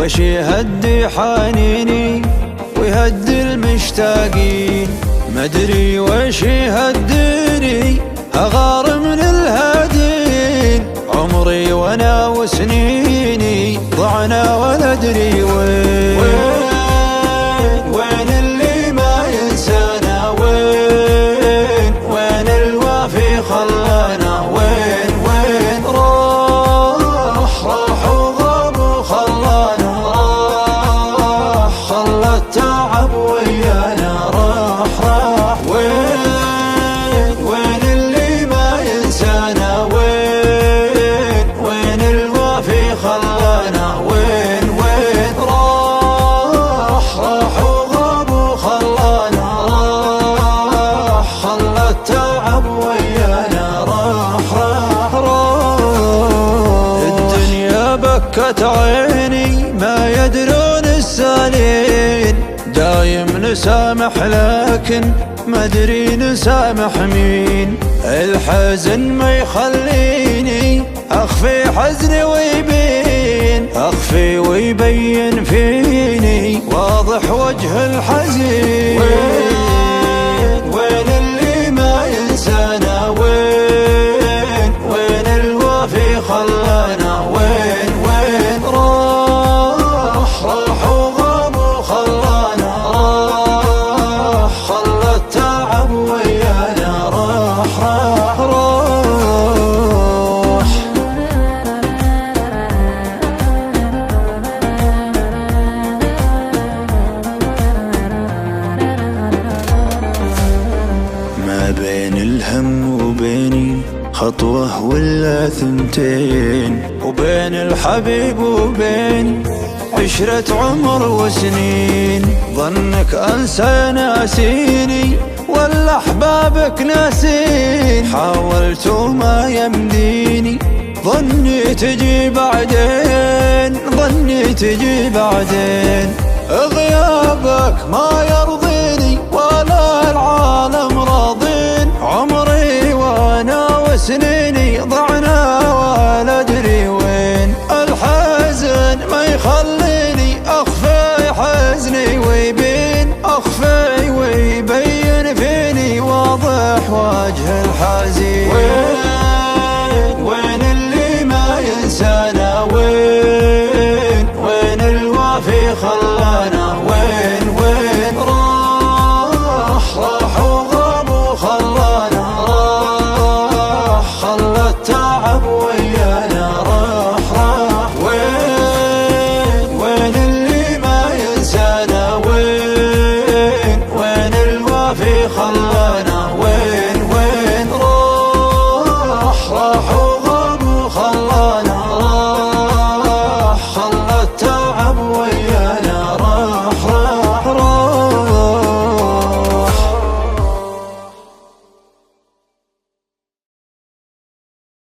وش يهدي حنيني ويهدي المشتاقين، مدري وش يهديني أغار من الهادين، عمري وانا وسنيني ضعنا ولا ادري وين اللي ما ينسانا، وين الوافي خلانا، وين راح وغاب وخلانا، راح خلى التعب ويانا، راح وين اللي ما ينسانا، وين الوافي خلانا، وين راح وغاب وخلانا، راح خلى التعب ويانا، راح الدنيا بكت عيني ما يدرون السالين، دايم نسامح لكن ما ادري نسامح مين، الحزن ما يخليني اخفي حزني ويبين، اخفي ويبين فيني واضح وجه الحزين، وين اللي ما ينسانا، وين الوافي خلانا، وين راح وغاب وخلانا، راح خلى التعب ويانا، راح ما بين الهم وبيني خطوة ولا ثنتين، وبين الحبيب وبيني عشرة عمر وسنين، ظنك أنسى ناسيني ولا أحبابك ناسين، حاولت وما يمديني ظني تجي بعدين، ظني تجي بعدين، غيابك ما يرضيني ولا العالم راضين، عمري وانا وسنيني ضاع